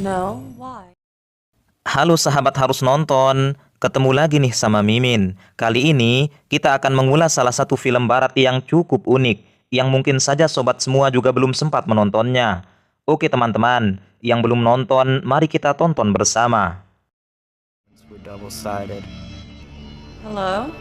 No, why? Halo sahabat harus nonton, ketemu lagi nih sama Mimin. Kali ini kita akan mengulas salah satu film barat yang cukup unik, yang mungkin saja sobat semua juga belum sempat menontonnya. Oke teman-teman, yang belum nonton, mari kita tonton bersama. We're double-sided. Hello?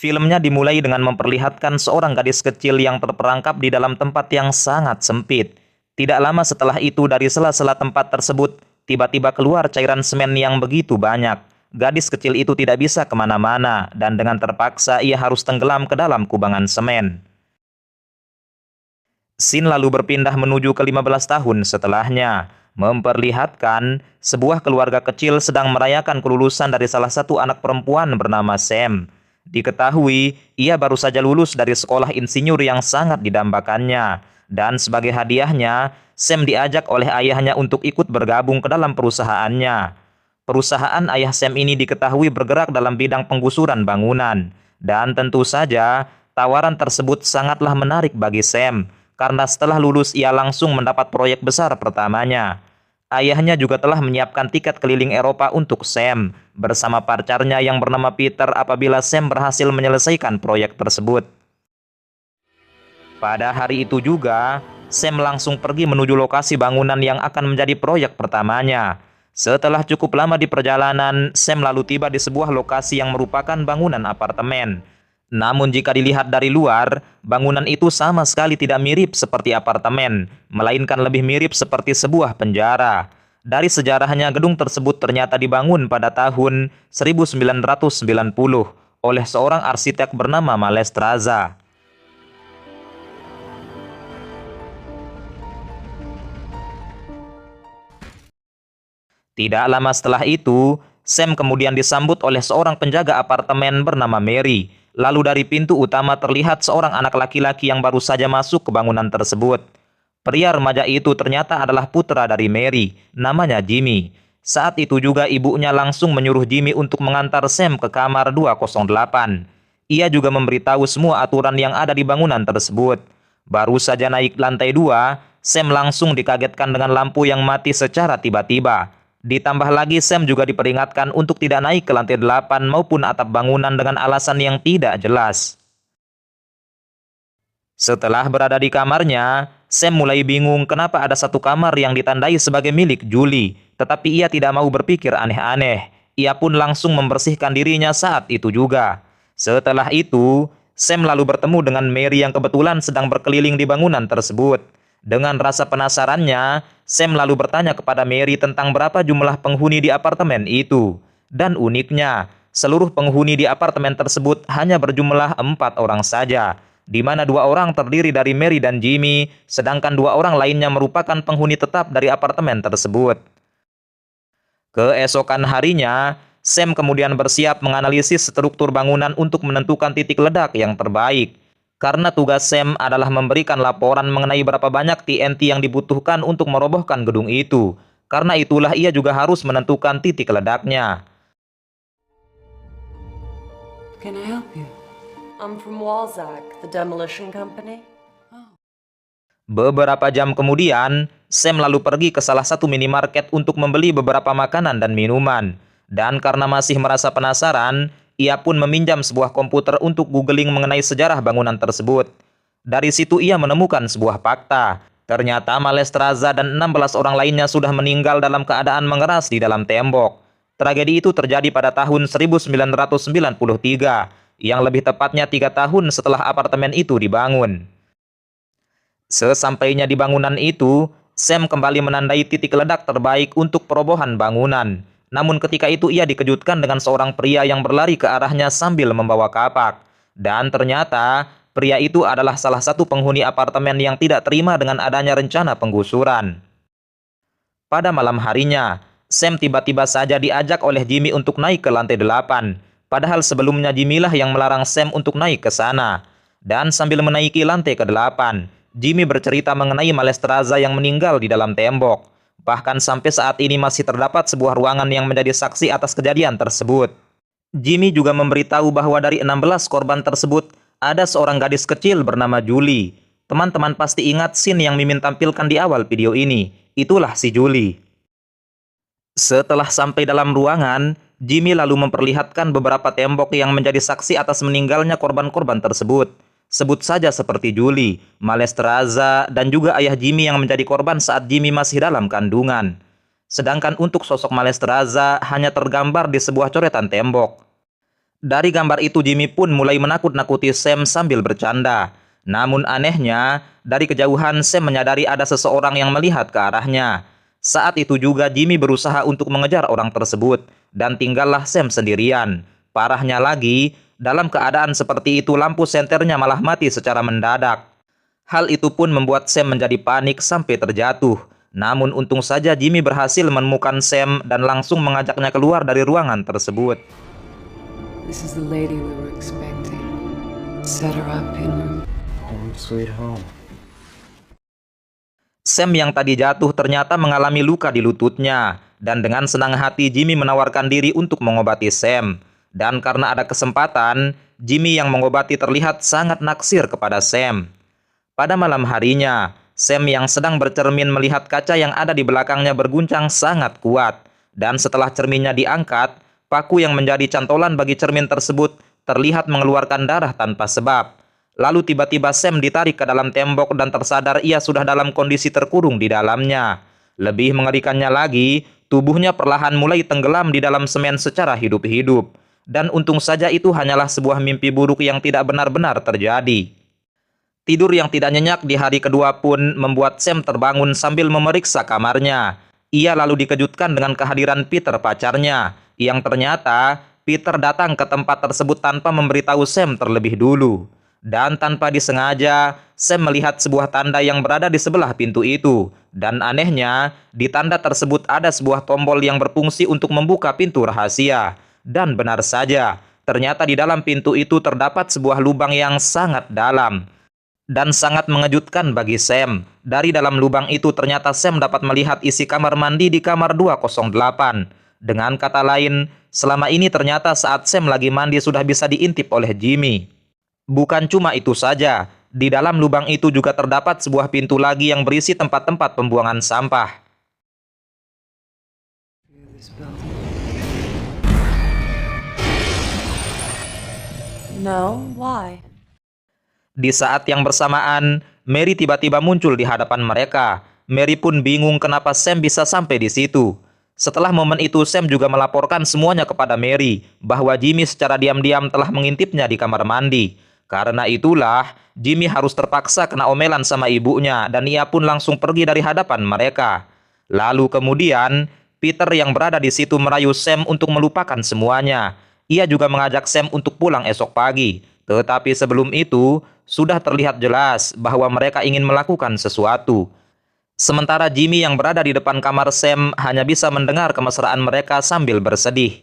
Filmnya dimulai dengan memperlihatkan seorang gadis kecil yang terperangkap di dalam tempat yang sangat sempit. Tidak lama setelah itu dari sela-sela tempat tersebut, tiba-tiba keluar cairan semen yang begitu banyak. Gadis kecil itu tidak bisa kemana-mana dan dengan terpaksa ia harus tenggelam ke dalam kubangan semen. Scene lalu berpindah menuju ke 15 tahun setelahnya, memperlihatkan sebuah keluarga kecil sedang merayakan kelulusan dari salah satu anak perempuan bernama Sam. Diketahui, ia baru saja lulus dari sekolah insinyur yang sangat didambakannya. Dan sebagai hadiahnya, Sam diajak oleh ayahnya untuk ikut bergabung ke dalam perusahaannya. Perusahaan ayah Sam ini diketahui bergerak dalam bidang penggusuran bangunan. Dan tentu saja, tawaran tersebut sangatlah menarik bagi Sam, karena setelah lulus ia langsung mendapat proyek besar pertamanya. Ayahnya juga telah menyiapkan tiket keliling Eropa untuk Sam bersama pacarnya yang bernama Peter apabila Sam berhasil menyelesaikan proyek tersebut. Pada hari itu juga, Sam langsung pergi menuju lokasi bangunan yang akan menjadi proyek pertamanya. Setelah cukup lama di perjalanan, Sam lalu tiba di sebuah lokasi yang merupakan bangunan apartemen. Namun jika dilihat dari luar, bangunan itu sama sekali tidak mirip seperti apartemen, melainkan lebih mirip seperti sebuah penjara. Dari sejarahnya, gedung tersebut ternyata dibangun pada tahun 1990 oleh seorang arsitek bernama Malestra. Tidak lama setelah itu, Sam kemudian disambut oleh seorang penjaga apartemen bernama Mary. Lalu dari pintu utama terlihat seorang anak laki-laki yang baru saja masuk ke bangunan tersebut. Pria remaja itu ternyata adalah putra dari Mary, namanya Jimmy. Saat itu juga ibunya langsung menyuruh Jimmy untuk mengantar Sam ke kamar 208. Ia juga memberitahu semua aturan yang ada di bangunan tersebut. Baru saja naik lantai 2, Sam langsung dikagetkan dengan lampu yang mati secara tiba-tiba. Ditambah lagi Sam juga diperingatkan untuk tidak naik ke lantai 8 maupun atap bangunan dengan alasan yang tidak jelas. Setelah berada di kamarnya, Sam mulai bingung kenapa ada satu kamar yang ditandai sebagai milik Julie. Tetapi ia tidak mau berpikir aneh-aneh. Ia pun langsung membersihkan dirinya saat itu juga. Setelah itu, Sam lalu bertemu dengan Mary yang kebetulan sedang berkeliling di bangunan tersebut. Dengan rasa penasarannya, Sam lalu bertanya kepada Mary tentang berapa jumlah penghuni di apartemen itu. Dan uniknya, seluruh penghuni di apartemen tersebut hanya berjumlah 4 orang saja, di mana 2 orang terdiri dari Mary dan Jimmy, sedangkan 2 orang lainnya merupakan penghuni tetap dari apartemen tersebut. Keesokan harinya, Sam kemudian bersiap menganalisis struktur bangunan untuk menentukan titik ledak yang terbaik. Karena tugas Sam adalah memberikan laporan mengenai berapa banyak TNT yang dibutuhkan untuk merobohkan gedung itu. Karena itulah ia juga harus menentukan titik ledaknya. Can I help you? I'm from Walzak, the demolition company. Beberapa jam kemudian, Sam lalu pergi ke salah satu minimarket untuk membeli beberapa makanan dan minuman. Dan karena masih merasa penasaran, ia pun meminjam sebuah komputer untuk googling mengenai sejarah bangunan tersebut. Dari situ ia menemukan sebuah fakta. Ternyata Malestra dan 16 orang lainnya sudah meninggal dalam keadaan mengeras di dalam tembok. Tragedi itu terjadi pada tahun 1993, yang lebih tepatnya 3 tahun setelah apartemen itu dibangun. Sesampainya di bangunan itu, Sam kembali menandai titik ledak terbaik untuk perobohan bangunan. Namun ketika itu ia dikejutkan dengan seorang pria yang berlari ke arahnya sambil membawa kapak. Dan ternyata pria itu adalah salah satu penghuni apartemen yang tidak terima dengan adanya rencana penggusuran. Pada malam harinya, Sam tiba-tiba saja diajak oleh Jimmy untuk naik ke lantai 8. Padahal sebelumnya Jimmy lah yang melarang Sam untuk naik ke sana. Dan sambil menaiki lantai ke-8, Jimmy bercerita mengenai Malestra yang meninggal di dalam tembok. Bahkan sampai saat ini masih terdapat sebuah ruangan yang menjadi saksi atas kejadian tersebut. Jimmy juga memberitahu bahwa dari 16 korban tersebut, ada seorang gadis kecil bernama Julie. Teman-teman pasti ingat scene yang Mimin tampilkan di awal video ini. Itulah si Julie. Setelah sampai dalam ruangan, Jimmy lalu memperlihatkan beberapa tembok yang menjadi saksi atas meninggalnya korban-korban tersebut. Sebut saja seperti Julie, Malesteraza, dan juga ayah Jimmy yang menjadi korban saat Jimmy masih dalam kandungan. Sedangkan untuk sosok Malesteraza hanya tergambar di sebuah coretan tembok. Dari gambar itu Jimmy pun mulai menakut-nakuti Sam sambil bercanda. Namun anehnya, dari kejauhan Sam menyadari ada seseorang yang melihat ke arahnya. Saat itu juga Jimmy berusaha untuk mengejar orang tersebut, dan tinggallah Sam sendirian. Parahnya lagi, dalam keadaan seperti itu lampu senternya malah mati secara mendadak. Hal itu pun membuat Sam menjadi panik sampai terjatuh. Namun untung saja Jimmy berhasil menemukan Sam dan langsung mengajaknya keluar dari ruangan tersebut. This is the lady we were expecting. Set her up in room. Home sweet home. Sam yang tadi jatuh ternyata mengalami luka di lututnya. Dan dengan senang hati Jimmy menawarkan diri untuk mengobati Sam. Dan karena ada kesempatan, Jimmy yang mengobati terlihat sangat naksir kepada Sam. Pada malam harinya, Sam yang sedang bercermin melihat kaca yang ada di belakangnya berguncang sangat kuat. Dan setelah cerminnya diangkat, paku yang menjadi cantolan bagi cermin tersebut terlihat mengeluarkan darah tanpa sebab. Lalu tiba-tiba Sam ditarik ke dalam tembok dan tersadar ia sudah dalam kondisi terkurung di dalamnya. Lebih mengerikannya lagi, tubuhnya perlahan mulai tenggelam di dalam semen secara hidup-hidup. Dan untung saja itu hanyalah sebuah mimpi buruk yang tidak benar-benar terjadi. Tidur yang tidak nyenyak di hari kedua pun membuat Sam terbangun sambil memeriksa kamarnya. Ia lalu dikejutkan dengan kehadiran Peter pacarnya, yang ternyata Peter datang ke tempat tersebut tanpa memberitahu Sam terlebih dulu. Dan tanpa disengaja, Sam melihat sebuah tanda yang berada di sebelah pintu itu. Dan anehnya, di tanda tersebut ada sebuah tombol yang berfungsi untuk membuka pintu rahasia. Dan benar saja, ternyata di dalam pintu itu terdapat sebuah lubang yang sangat dalam. Dan sangat mengejutkan bagi Sam. Dari dalam lubang itu ternyata Sam dapat melihat isi kamar mandi di kamar 208. Dengan kata lain, selama ini ternyata saat Sam lagi mandi sudah bisa diintip oleh Jimmy. Bukan cuma itu saja, di dalam lubang itu juga terdapat sebuah pintu lagi yang berisi tempat-tempat pembuangan sampah. This building. No, why? Di saat yang bersamaan, Mary tiba-tiba muncul di hadapan mereka. Mary pun bingung kenapa Sam bisa sampai di situ. Setelah momen itu, Sam juga melaporkan semuanya kepada Mary bahwa Jimmy secara diam-diam telah mengintipnya di kamar mandi. Karena itulah, Jimmy harus terpaksa kena omelan sama ibunya dan ia pun langsung pergi dari hadapan mereka. Lalu kemudian, Peter yang berada di situ merayu Sam untuk melupakan semuanya. Ia juga mengajak Sam untuk pulang esok pagi. Tetapi sebelum itu, sudah terlihat jelas bahwa mereka ingin melakukan sesuatu. Sementara Jimmy yang berada di depan kamar Sam hanya bisa mendengar kemesraan mereka sambil bersedih.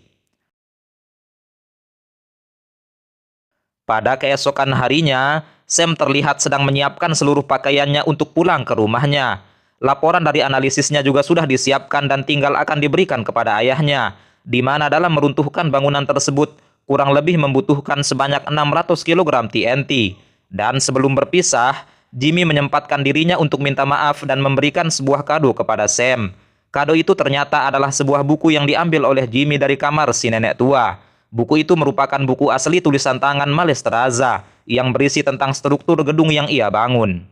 Pada keesokan harinya, Sam terlihat sedang menyiapkan seluruh pakaiannya untuk pulang ke rumahnya. Laporan dari analisisnya juga sudah disiapkan dan tinggal akan diberikan kepada ayahnya, di mana dalam meruntuhkan bangunan tersebut kurang lebih membutuhkan sebanyak 600 kg TNT. Dan sebelum berpisah, Jimmy menyempatkan dirinya untuk minta maaf dan memberikan sebuah kado kepada Sam. Kado itu ternyata adalah sebuah buku yang diambil oleh Jimmy dari kamar si nenek tua. Buku itu merupakan buku asli tulisan tangan Malesteraza yang berisi tentang struktur gedung yang ia bangun.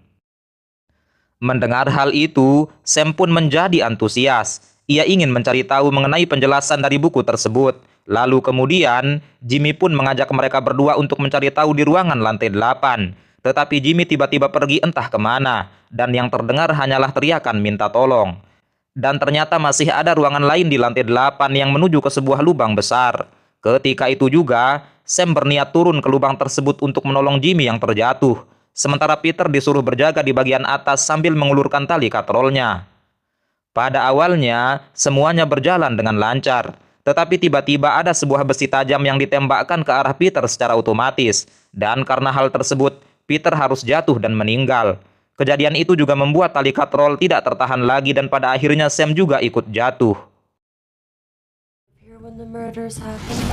Mendengar hal itu, Sam pun menjadi antusias. Ia ingin mencari tahu mengenai penjelasan dari buku tersebut. Lalu kemudian, Jimmy pun mengajak mereka berdua untuk mencari tahu di ruangan lantai 8. Tetapi Jimmy tiba-tiba pergi entah kemana, dan yang terdengar hanyalah teriakan minta tolong. Dan ternyata masih ada ruangan lain di lantai 8 yang menuju ke sebuah lubang besar. Ketika itu juga, Sam berniat turun ke lubang tersebut untuk menolong Jimmy yang terjatuh. Sementara Peter disuruh berjaga di bagian atas sambil mengulurkan tali katrolnya. Pada awalnya, semuanya berjalan dengan lancar. Tetapi tiba-tiba ada sebuah besi tajam yang ditembakkan ke arah Peter secara otomatis. Dan karena hal tersebut, Peter harus jatuh dan meninggal. Kejadian itu juga membuat tali katrol tidak tertahan lagi dan pada akhirnya Sam juga ikut jatuh. Here when the murders happened.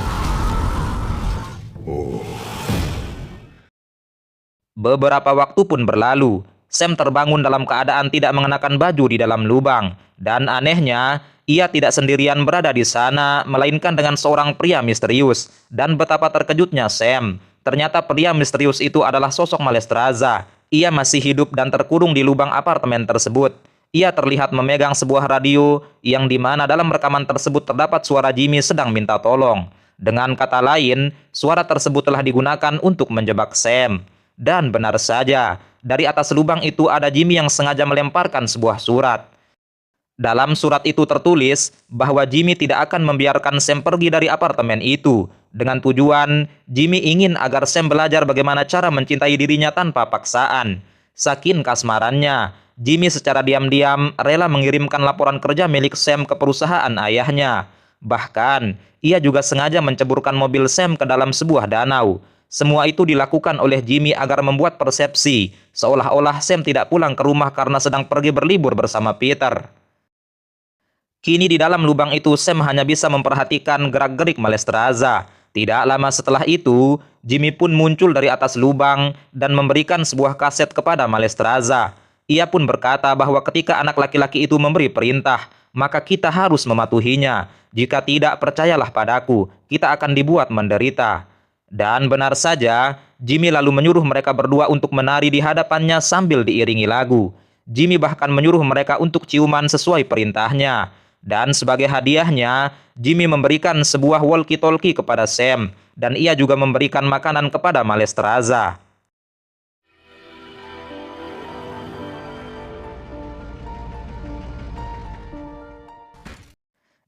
Beberapa waktu pun berlalu. Sam terbangun dalam keadaan tidak mengenakan baju di dalam lubang. Dan anehnya, ia tidak sendirian berada di sana, melainkan dengan seorang pria misterius. Dan betapa terkejutnya Sam. Ternyata pria misterius itu adalah sosok Malestroza. Ia masih hidup dan terkurung di lubang apartemen tersebut. Ia terlihat memegang sebuah radio yang dimana dalam rekaman tersebut terdapat suara Jimmy sedang minta tolong. Dengan kata lain, suara tersebut telah digunakan untuk menjebak Sam. Dan benar saja, dari atas lubang itu ada Jimmy yang sengaja melemparkan sebuah surat. Dalam surat itu tertulis bahwa Jimmy tidak akan membiarkan Sam pergi dari apartemen itu. Dengan tujuan, Jimmy ingin agar Sam belajar bagaimana cara mencintai dirinya tanpa paksaan. Saking kasmarannya, Jimmy secara diam-diam rela mengirimkan laporan kerja milik Sam ke perusahaan ayahnya. Bahkan, ia juga sengaja menceburkan mobil Sam ke dalam sebuah danau. Semua itu dilakukan oleh Jimmy agar membuat persepsi seolah-olah Sam tidak pulang ke rumah karena sedang pergi berlibur bersama Peter. Kini di dalam lubang itu Sam hanya bisa memperhatikan gerak-gerik Malestroza. Tidak lama setelah itu, Jimmy pun muncul dari atas lubang dan memberikan sebuah kaset kepada Malestroza. Ia pun berkata bahwa ketika anak laki-laki itu memberi perintah, maka kita harus mematuhinya. Jika tidak, percayalah padaku, kita akan dibuat menderita. Dan benar saja, Jimmy lalu menyuruh mereka berdua untuk menari di hadapannya sambil diiringi lagu. Jimmy bahkan menyuruh mereka untuk ciuman sesuai perintahnya. Dan sebagai hadiahnya, Jimmy memberikan sebuah walkie-talkie kepada Sam. Dan ia juga memberikan makanan kepada Malestroza.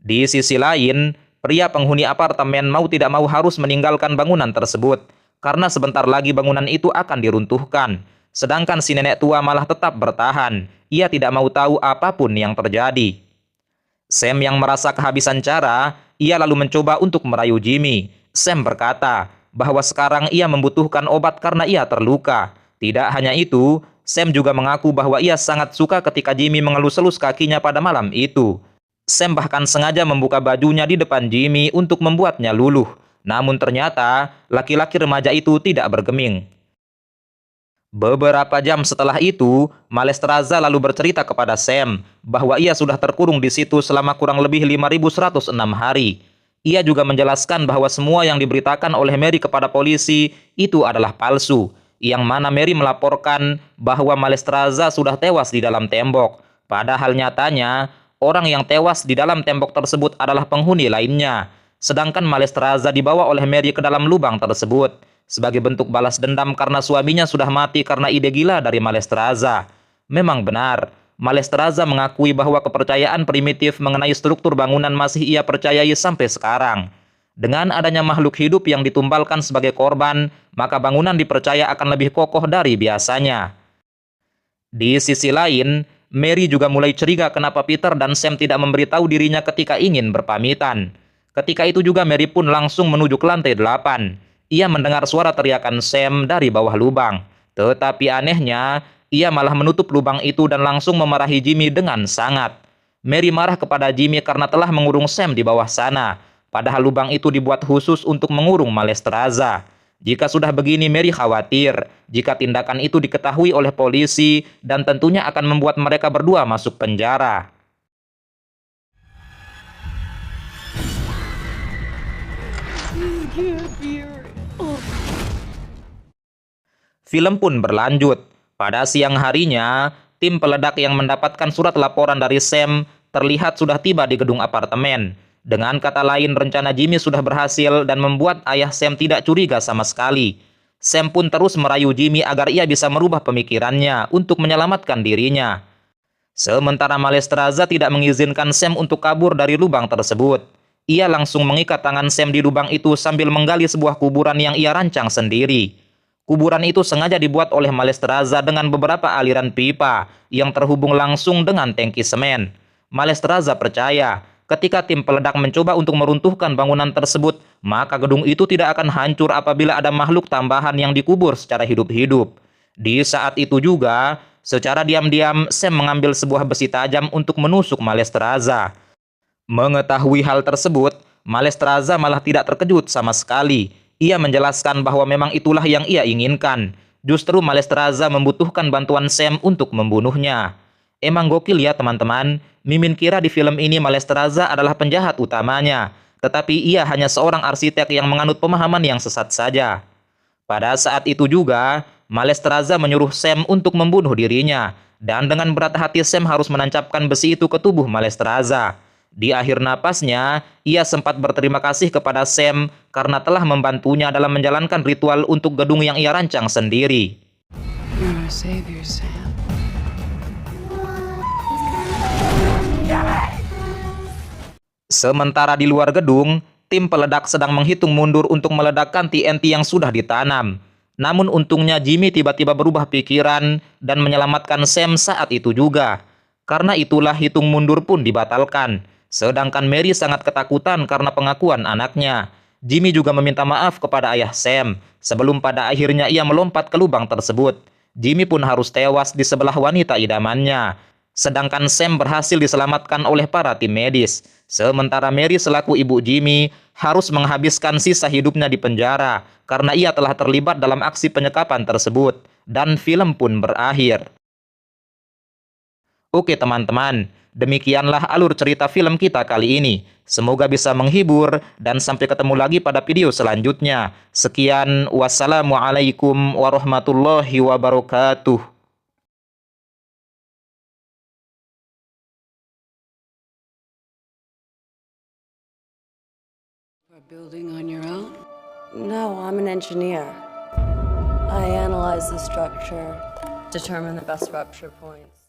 Di sisi lain, pria penghuni apartemen mau tidak mau harus meninggalkan bangunan tersebut, karena sebentar lagi bangunan itu akan diruntuhkan. Sedangkan si nenek tua malah tetap bertahan. Ia tidak mau tahu apapun yang terjadi. Sam yang merasa kehabisan cara, ia lalu mencoba untuk merayu Jimmy. Sam berkata bahwa sekarang ia membutuhkan obat karena ia terluka. Tidak hanya itu, Sam juga mengaku bahwa ia sangat suka ketika Jimmy mengelus-elus kakinya pada malam itu. Sam bahkan sengaja membuka bajunya di depan Jimmy untuk membuatnya luluh. Namun ternyata, laki-laki remaja itu tidak bergeming. Beberapa jam setelah itu, Malestroza lalu bercerita kepada Sam bahwa ia sudah terkurung di situ selama kurang lebih 5.106 hari. Ia juga menjelaskan bahwa semua yang diberitakan oleh Mary kepada polisi itu adalah palsu, yang mana Mary melaporkan bahwa Malestroza sudah tewas di dalam tembok. Padahal nyatanya, orang yang tewas di dalam tembok tersebut adalah penghuni lainnya. Sedangkan Malestroza dibawa oleh Mary ke dalam lubang tersebut sebagai bentuk balas dendam karena suaminya sudah mati karena ide gila dari Malestroza. Memang benar, Malestroza mengakui bahwa kepercayaan primitif mengenai struktur bangunan masih ia percayai sampai sekarang. Dengan adanya makhluk hidup yang ditumbalkan sebagai korban, maka bangunan dipercaya akan lebih kokoh dari biasanya. Di sisi lain, Mary juga mulai curiga kenapa Peter dan Sam tidak memberitahu dirinya ketika ingin berpamitan. Ketika itu juga Mary pun langsung menuju ke lantai 8. Ia mendengar suara teriakan Sam dari bawah lubang. Tetapi anehnya, ia malah menutup lubang itu dan langsung memarahi Jimmy dengan sangat. Mary marah kepada Jimmy karena telah mengurung Sam di bawah sana. Padahal lubang itu dibuat khusus untuk mengurung Malestroza. Jika sudah begini, Mary khawatir jika tindakan itu diketahui oleh polisi dan tentunya akan membuat mereka berdua masuk penjara. Film pun berlanjut. Pada siang harinya, tim peledak yang mendapatkan surat laporan dari Sam terlihat sudah tiba di gedung apartemen. Dengan kata lain, rencana Jimmy sudah berhasil dan membuat ayah Sam tidak curiga sama sekali. Sam pun terus merayu Jimmy agar ia bisa merubah pemikirannya untuk menyelamatkan dirinya. Sementara Malestroza tidak mengizinkan Sam untuk kabur dari lubang tersebut. Ia langsung mengikat tangan Sam di lubang itu sambil menggali sebuah kuburan yang ia rancang sendiri. Kuburan itu sengaja dibuat oleh Malestroza dengan beberapa aliran pipa yang terhubung langsung dengan tangki semen. Malestroza percaya, ketika tim peledak mencoba untuk meruntuhkan bangunan tersebut, maka gedung itu tidak akan hancur apabila ada makhluk tambahan yang dikubur secara hidup-hidup. Di saat itu juga, Secara diam-diam, Sam mengambil sebuah besi tajam untuk menusuk Malesteraza. Mengetahui hal tersebut, Malesteraza malah tidak terkejut sama sekali. Ia menjelaskan bahwa memang itulah yang ia inginkan. Justru Malesteraza membutuhkan bantuan Sam untuk membunuhnya. Emang gokil ya teman-teman, Mimin kira di film ini Malesteraza adalah penjahat utamanya. Tetapi ia hanya seorang arsitek yang menganut pemahaman yang sesat saja. Pada saat itu juga, Malesteraza menyuruh Sam untuk membunuh dirinya. Dan dengan berat hati Sam harus menancapkan besi itu ke tubuh Malesteraza. Di akhir napasnya, ia sempat berterima kasih kepada Sam karena telah membantunya dalam menjalankan ritual untuk gedung yang ia rancang sendiri. You're our savior, Sam. Sementara di luar gedung, tim peledak sedang menghitung mundur untuk meledakkan TNT yang sudah ditanam. Namun untungnya Jimmy tiba-tiba berubah pikiran dan menyelamatkan Sam saat itu juga. Karena itulah hitung mundur pun dibatalkan. Sedangkan Mary sangat ketakutan karena pengakuan anaknya. Jimmy juga meminta maaf kepada ayah Sam sebelum pada akhirnya ia melompat ke lubang tersebut. Jimmy pun harus tewas di sebelah wanita idamannya. Sedangkan Sam berhasil diselamatkan oleh para tim medis. Sementara Mary selaku ibu Jimmy harus menghabiskan sisa hidupnya di penjara karena ia telah terlibat dalam aksi penyekapan tersebut. Dan film pun berakhir. Oke teman-teman, demikianlah alur cerita film kita kali ini. Semoga bisa menghibur dan sampai ketemu lagi pada video selanjutnya. Sekian, wassalamualaikum warahmatullahi wabarakatuh. Building on your own? No, I'm an engineer. I analyze the structure, determine the best rupture points.